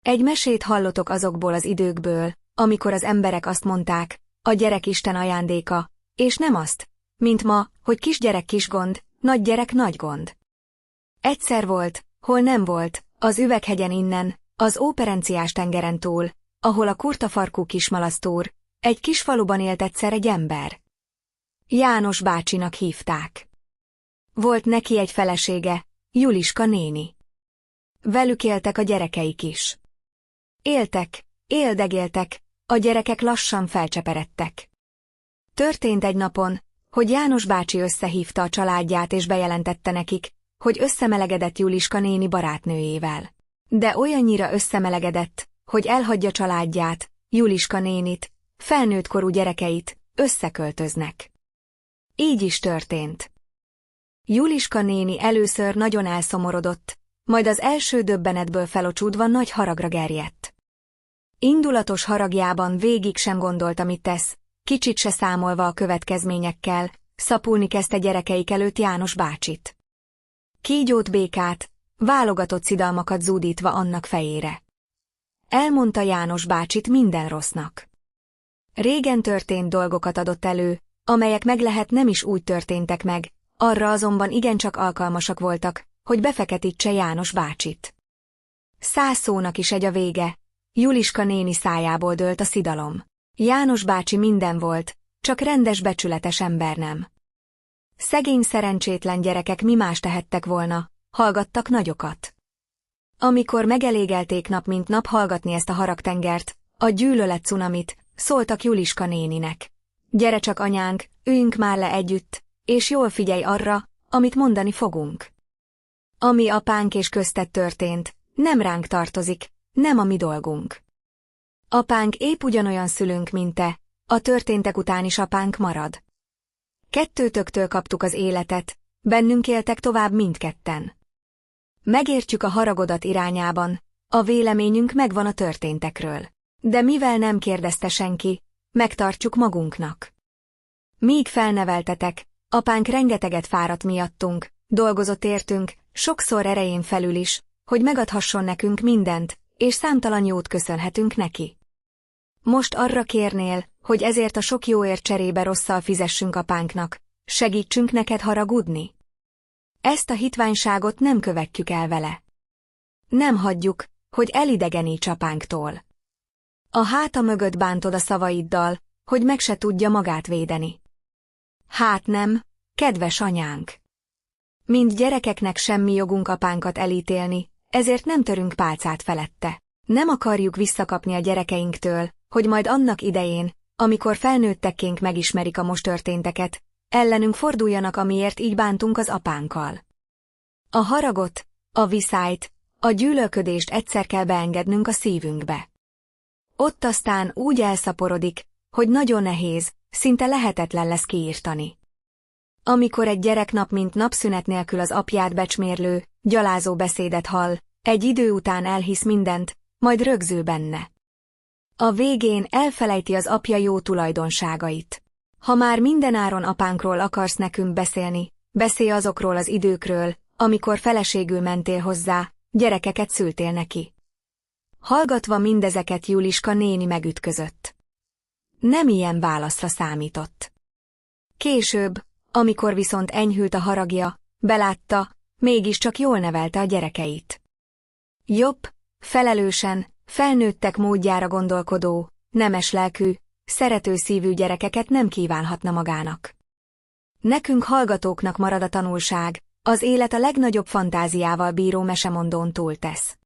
Egy mesét hallotok azokból az időkből, amikor az emberek azt mondták, a gyerek Isten ajándéka, és nem azt, mint ma, hogy kisgyerek kis gond, nagygyerek nagy gond. Egyszer volt, hol nem volt, az Üveghegyen innen, az Óperenciás tengeren túl, ahol a kurtafarkú kismalasztúr, egy kis faluban élt egyszer egy ember. János bácsinak hívták. Volt neki egy felesége, Juliska néni. Velük éltek a gyerekeik is. Éltek, éldegéltek, a gyerekek lassan felcseperedtek. Történt egy napon, hogy János bácsi összehívta a családját és bejelentette nekik, hogy összemelegedett Juliska néni barátnőjével. De olyannyira összemelegedett, hogy elhagyja családját, Juliska nénit, felnőttkorú gyerekeit, összeköltöznek. Így is történt. Juliska néni először nagyon elszomorodott, majd az első döbbenetből felocsúdva nagy haragra gerjedt. Indulatos haragjában végig sem gondolta, mit tesz, kicsit se számolva a következményekkel, szapulni kezdte gyerekeik előtt János bácsit. Kígyót békát, válogatott szidalmakat zúdítva annak fejére. Elmondta János bácsit minden rossznak. Régen történt dolgokat adott elő, amelyek meg lehet nem is úgy történtek meg, arra azonban igencsak alkalmasak voltak, hogy befeketítse János bácsit. 100 szónak is egy a vége, Juliska néni szájából dőlt a szidalom. János bácsi minden volt, csak rendes becsületes ember nem. Szegény szerencsétlen gyerekek mi más tehettek volna, hallgattak nagyokat. Amikor megelégelték nap mint nap hallgatni ezt a haragtengert, a gyűlölet cunamit, szóltak Juliska néninek. Gyere csak anyánk, üljünk már le együtt, és jól figyelj arra, amit mondani fogunk. Ami apánk és közted történt, nem ránk tartozik, nem a mi dolgunk. Apánk épp ugyanolyan szülünk, mint te, a történtek után is apánk marad. Kettőtöktől kaptuk az életet, bennünk éltek tovább mindketten. Megértjük a haragodat irányában, a véleményünk megvan a történtekről. De mivel nem kérdezte senki, megtartjuk magunknak. Míg felneveltetek, apánk rengeteget fáradt miattunk, dolgozott értünk, sokszor erején felül is, hogy megadhasson nekünk mindent, és számtalan jót köszönhetünk neki. Most arra kérnél, hogy ezért a sok jóért cserébe rosszal fizessünk apánknak, segítsünk neked haragudni? Ezt a hitványságot nem követjük el vele. Nem hagyjuk, hogy elidegeníts apánktól. A háta mögött bántod a szavaiddal, hogy meg se tudja magát védeni. Hát nem, kedves anyánk! Mint gyerekeknek semmi jogunk apánkat elítélni, ezért nem törünk pálcát felette. Nem akarjuk visszakapni a gyerekeinktől, hogy majd annak idején, amikor felnőttekként megismerik a most történteket, ellenünk forduljanak, amiért így bántunk az apánkkal. A haragot, a viszályt, a gyűlölködést egyszer kell beengednünk a szívünkbe. Ott aztán úgy elszaporodik, hogy nagyon nehéz, szinte lehetetlen lesz kiírtani. Amikor egy gyerek nap mint nap szünet nélkül az apját becsmérlő, gyalázó beszédet hall, egy idő után elhisz mindent, majd rögzül benne. A végén elfelejti az apja jó tulajdonságait. Ha már mindenáron apánkról akarsz nekünk beszélni, beszélj azokról az időkről, amikor feleségül mentél hozzá, gyerekeket szültél neki. Hallgatva mindezeket Juliska néni megütközött. Nem ilyen válaszra számított. Később, amikor viszont enyhült a haragja, belátta, mégiscsak jól nevelte a gyerekeit. Jobb, felelősen, felnőttek módjára gondolkodó, nemes lelkű, szerető szívű gyerekeket nem kívánhatna magának. Nekünk hallgatóknak marad a tanulság, az élet a legnagyobb fantáziával bíró mesemondón túltesz.